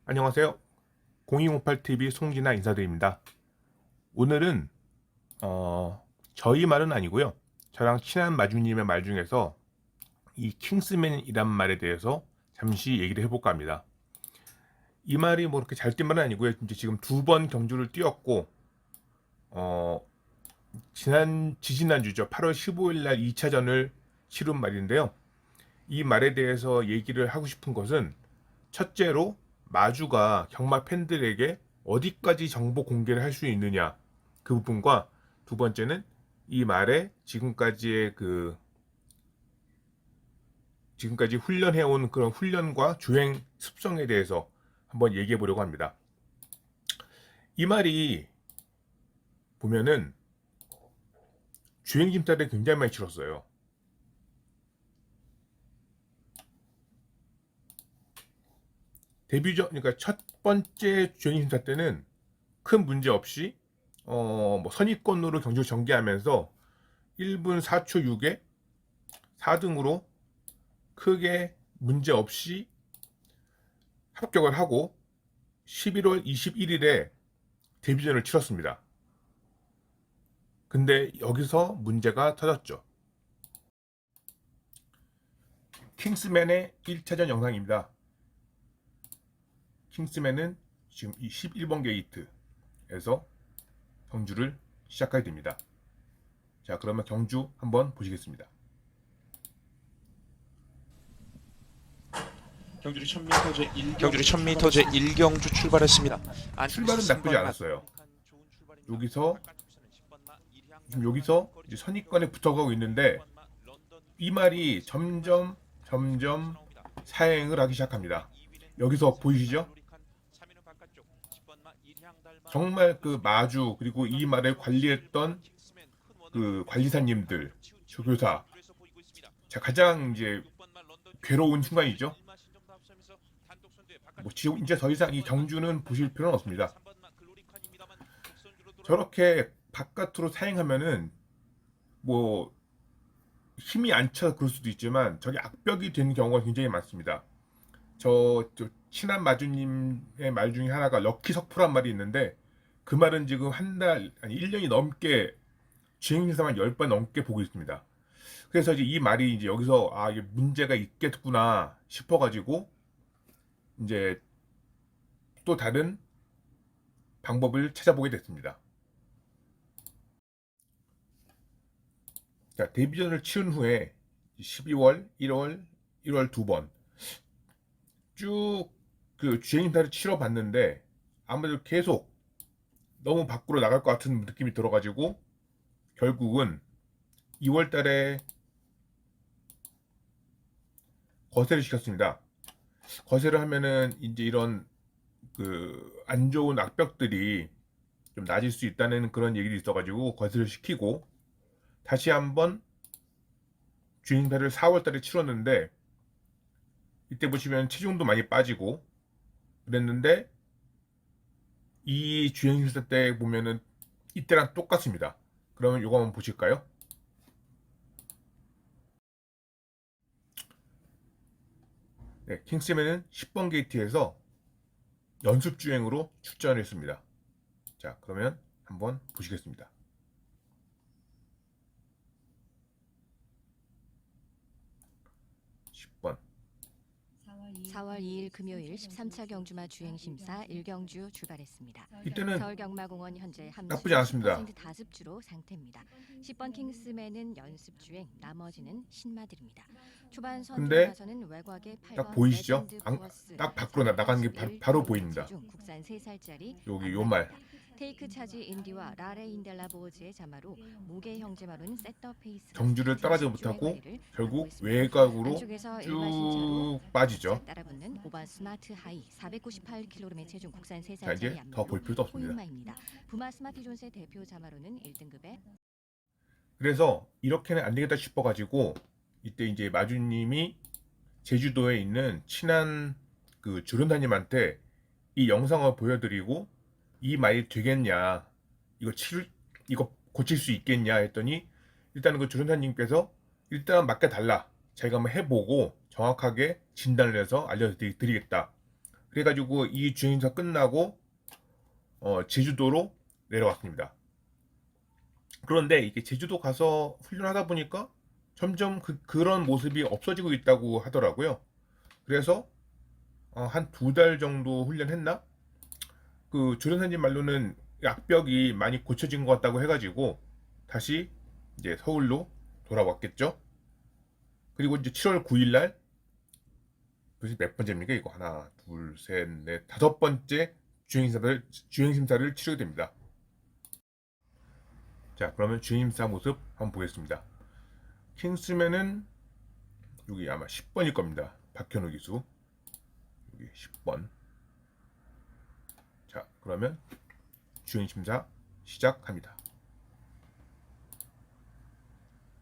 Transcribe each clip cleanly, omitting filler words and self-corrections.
안녕하세요. 0208TV 송진아 인사드립니다. 오늘은 저희 말은 아니고요. 저랑 친한 마주님의 말 중에서 이 킹스맨이란 말에 대해서 잠시 얘기를 해볼까 합니다. 이 말이 뭐 이렇게 잘 뛴 말은 아니고요. 이제 지금 두 번 경주를 뛰었고 어, 지지난주죠. 8월 15일 날 2차전을 치른 말인데요. 이 말에 대해서 얘기를 하고 싶은 것은 첫째로 마주가 경마 팬들에게 어디까지 정보 공개를 할 수 있느냐 그 부분과 두 번째는 이 말에 지금까지 훈련해온 그런 훈련과 주행 습성에 대해서 한번 얘기해 보려고 합니다. 이 말이 보면은 주행 심사를 굉장히 많이 치렀어요. 데뷔전 그러니까 첫 번째 주행 심사 때는 큰 문제 없이 뭐 선입권으로 경주를 전개하면서 1분 4초 6에 4등으로 크게 문제 없이 합격을 하고 11월 21일에 데뷔전을 치렀습니다. 근데 여기서 문제가 터졌죠. 킹스맨의 1차전 영상입니다. 킹스맨은 지금 이 11번 게이트에서 경주를 시작하게 됩니다. 자, 그러면 경주 한번 보시겠습니다. 경주리 1000m 제 1경주 출발했습니다. 출발은 나쁘지 않았어요. 여기서 이제 선입관에 붙어가고 있는데 이 말이 점점 사행을 하기 시작합니다. 여기서 보이시죠? 정말 그 마주 그리고 이 말을 관리했던 그 관리사님들, 조교사, 자 가장 이제 괴로운 순간이죠. 뭐 이제 더 이상 이 경주는 보실 필요는 없습니다. 저렇게 바깥으로 사행하면은 뭐 힘이 안 차서 그럴 수도 있지만 저게 악벽이 되는 경우가 굉장히 많습니다. 저 친한 마주님의 말 중에 하나가 럭키 석프란 말이 있는데 그 말은 지금 한 달 아니 1년이 넘게 주행심사만 10번 넘게 보고 있습니다. 그래서 이제 이 말이 이제 여기서 이게 문제가 있겠구나 싶어가지고 이제 또 다른 방법을 찾아보게 됐습니다. 자, 데뷔전을 치른 후에 12월, 1월, 1월 두 번 쭉 그 주행심사를 치러 봤는데 아무래도 계속 너무 밖으로 나갈 것 같은 느낌이 들어가지고 결국은 2월 달에 거세를 시켰습니다. 거세를 하면은 이제 이런 그 안 좋은 악벽들이 좀 낮을 수 있다는 그런 얘기도 있어가지고 거세를 시키고 다시 한번 주행사를 4월 달에 치렀는데 이때 보시면 체중도 많이 빠지고 그랬는데 이 주행심사 때 보면은 이때랑 똑같습니다. 그러면 이거 한번 보실까요? 네, 킹스맨은 10번 게이트에서 연습 주행으로 출전을 했습니다. 자, 그러면 한번 보시겠습니다. 10번. 4월 2일 금요일 13차 경주마 주행심사 1경주 출발했습니다. 이때는 서울경마공원 현재 나쁘지 않았습니다. 10% 다습주로 상태입니다. 10번 킹스맨은 연습 주행, 나머지는 신마들입니다. 초반 근데 선두에서는 외곽의 8번 딱 보이시죠? 레전드 포어스, 딱 밖으로 나가는 게 바로 보입니다. 국산 3살짜리 여기 요 말. 테이크 차지 인디와 라레 인델라 보즈의 자마로 무게 형제마루는 셋더 페이스 경주를 따라가지 못하고 결국 외곽으로 쭉 빠지죠. 따라붙는 오바 스마트 하이 498kg의 체중 국산 자, 3살짜리 이제 더 볼 필요도 없습니다. 호윤마입니다. 부마 스마티 존스의 대표 자마로는 1등급에 그래서 이렇게는 안 되겠다 싶어가지고 이때 이제 마주님이 제주도에 있는 친한 그 조련사님한테 이 영상을 보여드리고 이 말이 되겠냐, 이거 고칠 수 있겠냐 했더니 일단은 그 조련사님께서 일단 맡겨달라, 자기가 한번 해보고 정확하게 진단을 해서 알려드리겠다. 그래가지고 이 주행심사 끝나고 제주도로 내려왔습니다. 그런데 이게 제주도 가서 훈련하다 보니까 점점 그런 모습이 없어지고 있다고 하더라고요. 그래서 한 2달 정도 훈련했나? 그 조련사님 말로는 악벽이 많이 고쳐진 것 같다고 해가지고 다시 이제 서울로 돌아왔겠죠. 그리고 이제 7월 9일 날 몇 번째입니까? 이거 하나, 둘, 셋, 넷, 5번째 주행심사를 치르게 됩니다. 자, 그러면 주행심사 모습 한번 보겠습니다. 킹스맨은 여기 아마 10번일 겁니다. 박현우 기수. 여기 10번. 자, 그러면 주행심사 시작합니다.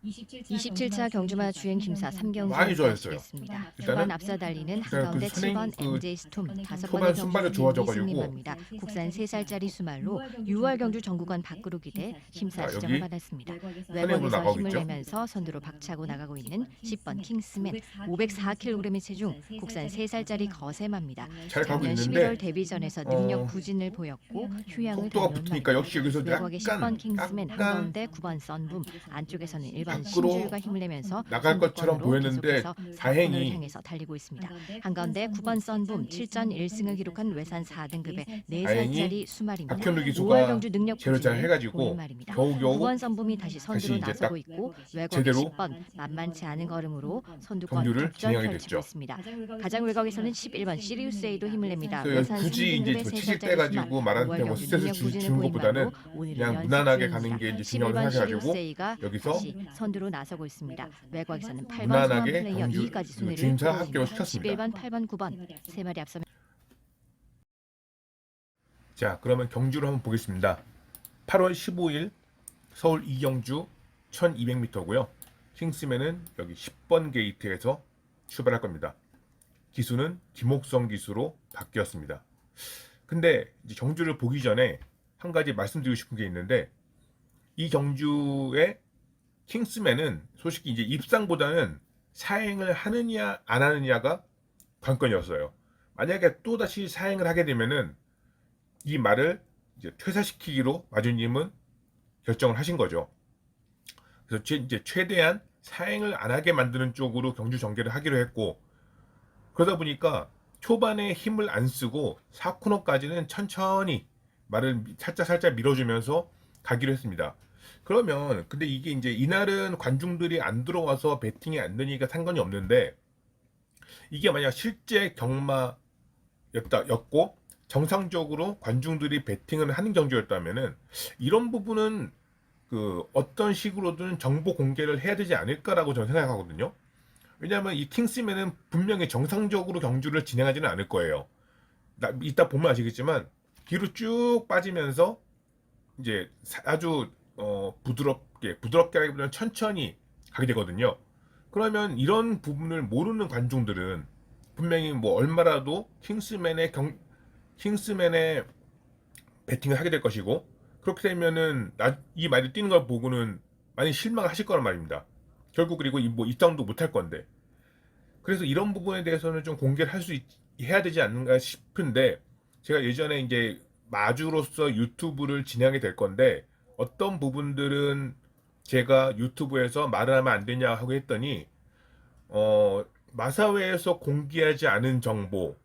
27차 경주마 주행심사 3경기 많이 좋아졌어요. 마치겠습니다. 일단은 후반 앞서 달리는 한가운데 선행 7번 MJ 스톰 5번의 초반 순발이 경주 좋아져가지고 승리입니다. 국산 3살짜리 수말로 6월 경주 전국원 밖으로 기대 심사 자, 지정을 여기 받았습니다. 선행으로 외곽에서 나가고 힘을 있죠. 내면서 선두로 박차고 나가고 있는 10번 킹스맨 504kg의 체중 국산 3살짜리 거세마입니다. 잘 가고 작년 있는데 11월 데뷔전에서 능력 부진을 보였고 휴양을 속도가 다녀온 붙으니까 말입니다. 역시 여기서 외곽의 10번 약간 킹스맨 한가운데 9번 썬붐 안쪽에서는 1번 밖으로 신주유가 힘을 내면서 나갈 것처럼 선두권으로 보였는데 계속해서 다행히 4번을 향해서 달리고 있습니다. 한가운데 9번 썬붐 7전 1승을 기록한 외산 4등급의 다행히 4살짜리 수말입니다. 박현우 5월 기수가 경주 능력 제로 잘 부진을 해가지고 보인 말입니다. 겨우겨우 9번 썬붐이 다시 선두로 이제 나서고 딱 있고 외곽의 제대로 10번 만만치 않은 걸음으로 선두권 경주를 접전 진행하게 펼치고 됐죠. 있습니다. 가장 외곽에서는 11번 시리우스 A도 힘을 냅니다. 그래서 외산 굳이 이제 3등급의 저 3살짜리 체질 수말 떼가지고 5월 말한테 뭐 경주 스트레스 능력 부진을 주는 보인 것보다는 말로 오늘은 그냥 연습 무난하게 중입니다. 가는 게 이제 중요하다고 11번 생각해가지고 시리우스 A가 여기서 다시 선두로 나서고 있습니다. 외곽에서는 8번 소환 무난하게 플레이어 경주 2까지 순위를 주임사 끌고 합격을 있습니다. 시켰습니다. 11번, 8번, 9번 세 마리 앞서. 자, 그러면 경주를 한번 보겠습니다. 8월 15일 서울 이경주 1200m고요. 킹스맨은 여기 10번 게이트에서 출발할 겁니다. 기수는 김옥성 기수로 바뀌었습니다. 근데 이제 경주를 보기 전에 한 가지 말씀드리고 싶은 게 있는데 이 경주의 킹스맨은 솔직히 이제 입상보다는 사행을 하느냐 안 하느냐가 관건이었어요. 만약에 또다시 사행을 하게 되면은 이 말을 이제 퇴사시키기로 마주님은 결정을 하신 거죠. 그래서 이제 최대한 사행을 안 하게 만드는 쪽으로 경주 전개를 하기로 했고, 그러다 보니까 초반에 힘을 안 쓰고 4코너까지는 천천히 말을 살짝 밀어주면서 가기로 했습니다. 그러면 근데 이게 이제 이날은 관중들이 안 들어와서 배팅이 안 되니까 상관이 없는데, 이게 만약 실제 경마였고 정상적으로 관중들이 배팅을 하는 경주였다면은 이런 부분은 그 어떤 식으로든 정보 공개를 해야 되지 않을까라고 저는 생각하거든요. 왜냐하면 이 킹스맨은 분명히 정상적으로 경주를 진행하지는 않을 거예요. 이따 보면 아시겠지만 뒤로 쭉 빠지면서 이제 아주 부드럽게라기보다는 천천히 가게 되거든요. 그러면 이런 부분을 모르는 관중들은 분명히 뭐 얼마라도 킹스맨의 배팅을 하게 될 것이고, 그렇게 되면은 이 말이 뛰는 걸 보고는 많이 실망을 하실 거란 말입니다. 결국 그리고 입장도 못 할 건데, 그래서 이런 부분에 대해서는 좀 공개를 해야 되지 않는가 싶은데, 제가 예전에 이제 마주로서 유튜브를 진행하게 될 건데 어떤 부분들은 제가 유튜브에서 말을 하면 안 되냐 하고 했더니 마사회에서 공개하지 않은 정보,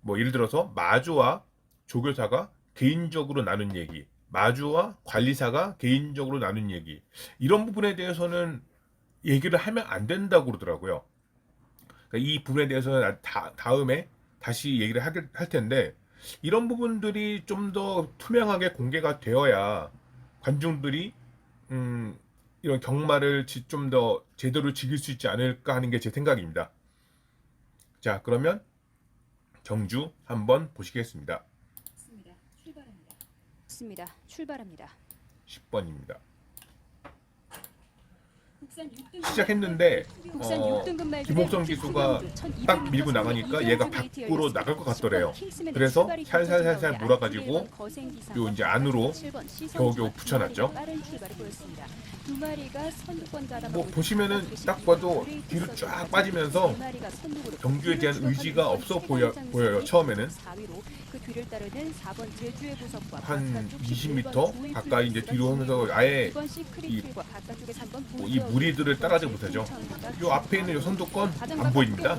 뭐 예를 들어서 마주와 조교사가 개인적으로 나눈 얘기, 마주와 관리사가 개인적으로 나눈 얘기, 이런 부분에 대해서는 얘기를 하면 안 된다고 그러더라고요. 그러니까 이 부분에 대해서는 다음에 다시 얘기를 할 텐데, 이런 부분들이 좀 더 투명하게 공개가 되어야 관중들이 이런 경마를 좀 더 제대로 즐길 수 있지 않을까 하는 게 제 생각입니다. 자, 그러면 경주 한번 보시겠습니다. 출발합니다. 10번입니다. 시작했는데 김홍성 기수가 딱 밀고 나가니까 얘가 밖으로 나갈 것 같더래요. 그래서 살살살살 몰아가지고 요 이제 안으로 겨우겨우 붙여놨죠. 뭐 보시면은 딱 봐도 뒤로 쫙 빠지면서 경주에 대한 의지가 없어 보여요. 처음에는 한 20m 가까이 이제 뒤로 하면서 아예 이 무리들을 따라가지 못하죠. 요 앞에 있는 요 선두권 안 보입니다.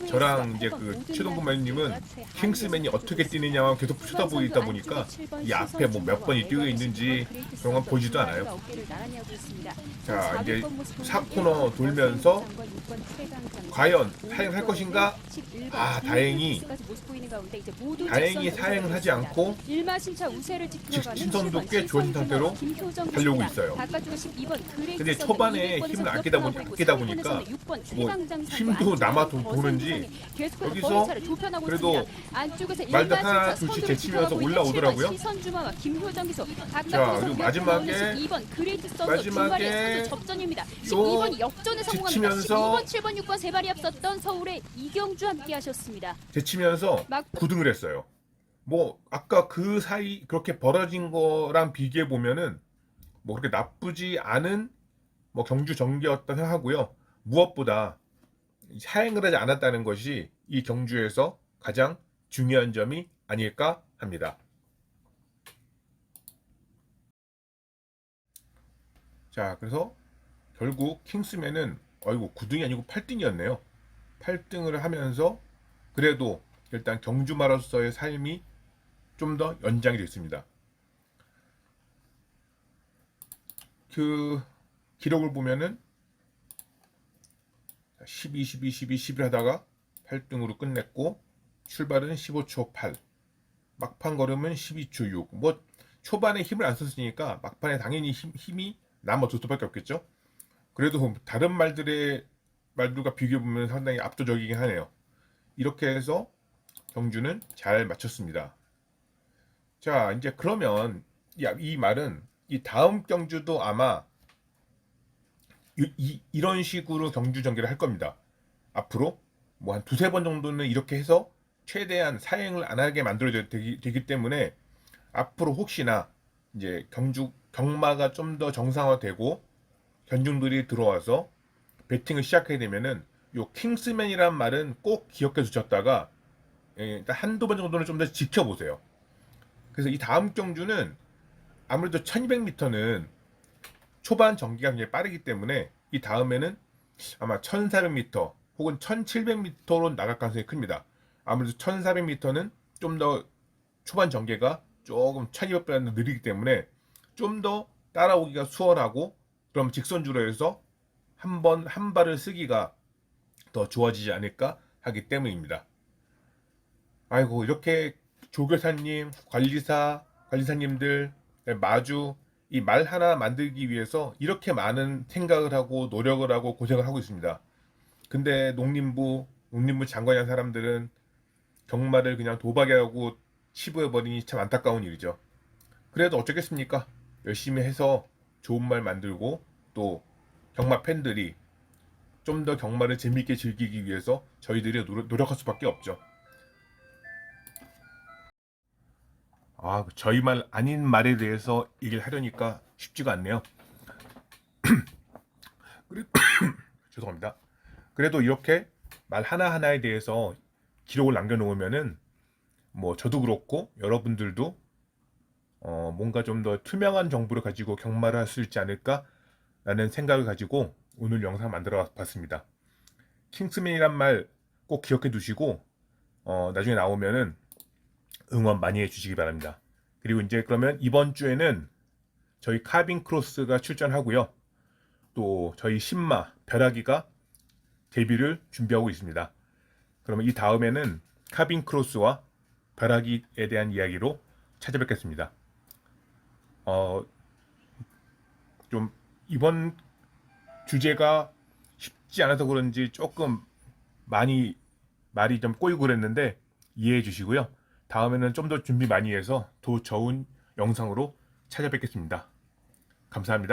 저랑 이제 그 최동근 마님은 킹스맨이 어떻게 뛰느냐만 계속 쳐다보다 보니까 이 앞에 뭐 몇 번이 뛰어 있는지 그런 건 보지도 않아요. 자, 이제 4코너 돌면서 과연 사행할 것인가? 아, 다행히 사행을 하지 않고 직진선도 꽤 좋아진 상태로 달려오고 있어요. 근데 초반에 힘을 아끼다 보니까 뭐 힘도 남아 도는지 여기서 그래도 말도 하나 둘씩 제치면서 올라오더라고요. 자, 그리고 마지막에 제치면서 2번, 7번, 6번 세 발이 앞섰던 서울의 이경주 함께 하셨습니다. 제치면서 9등을 했어요. 뭐 아까 그 사이 그렇게 벌어진 거랑 비교해 보면은 뭐 그렇게 나쁘지 않은 뭐 경주 전개였다 생각하고요. 무엇보다 사행을 하지 않았다는 것이 이 경주에서 가장 중요한 점이 아닐까 합니다. 자, 그래서 결국 킹스맨은 9등이 아니고 8등이었네요. 8등을 하면서 그래도 일단 경주마로서의 삶이 좀 더 연장이 됐습니다. 그 기록을 보면은 12, 12, 12, 11 하다가 8등으로 끝냈고 출발은 15초 8, 막판 걸음은 12초 6. 뭐 초반에 힘을 안 썼으니까 막판에 당연히 힘이 남아줄 수밖에 없겠죠. 그래도 다른 말들과 비교해보면 상당히 압도적이긴 하네요. 이렇게 해서 경주는 잘 마쳤습니다. 자, 이제 그러면 이 말은 이 다음 경주도 아마 이런 식으로 경주 전개를 할 겁니다. 앞으로 뭐 한 두세 번 정도는 이렇게 해서 최대한 사행을 안 하게 만들어야 되기 때문에 앞으로 혹시나 이제 경마가 좀 더 정상화되고 견중들이 들어와서 배팅을 시작하게 되면은 요 킹스맨이란 말은 꼭 기억해 두셨다가 한두 번 정도는 좀 더 지켜보세요. 그래서 이 다음 경주는 아무래도 1200m는 초반 전기가 굉장히 빠르기 때문에 이 다음에는 아마 1400m 혹은 1700m로 나갈 가능성이 큽니다. 아무래도 1400m는 좀 더 초반 전개가 조금 1200보다는 느리기 때문에 좀 더 따라오기가 수월하고 그럼 직선주로 해서 한 발을 쓰기가 더 좋아지지 않을까 하기 때문입니다. 아이고, 이렇게 조교사님, 관리사님들, 마주 이 말 하나 만들기 위해서 이렇게 많은 생각을 하고 노력을 하고 고생을 하고 있습니다. 근데 농림부 장관이란 사람들은 경마를 그냥 도박이라고 치부해버리니 참 안타까운 일이죠. 그래도 어쩌겠습니까? 열심히 해서 좋은 말 만들고 또 경마 팬들이 좀 더 경마를 재밌게 즐기기 위해서 저희들이 노력할 수밖에 없죠. 아, 저희 말 아닌 말에 대해서 얘기를 하려니까 쉽지가 않네요. 죄송합니다. 그래도 이렇게 말 하나하나에 대해서 기록을 남겨놓으면은 뭐 저도 그렇고 여러분들도 뭔가 좀 더 투명한 정보를 가지고 경마를 할 수 있지 않을까라는 생각을 가지고 오늘 영상 만들어 봤습니다. 킹스맨이란 말 꼭 기억해 두시고 나중에 나오면은 응원 많이 해주시기 바랍니다. 그리고 이제 그러면 이번 주에는 저희 카빈 크로스가 출전하고요. 또 저희 신마 벼락이가 데뷔를 준비하고 있습니다. 그러면 이 다음에는 카빈 크로스와 벼락이에 대한 이야기로 찾아뵙겠습니다. 좀 이번 주제가 쉽지 않아서 그런지 조금 많이 말이 좀 꼬이고 그랬는데 이해해 주시고요. 다음에는 좀 더 준비 많이 해서 더 좋은 영상으로 찾아뵙겠습니다. 감사합니다.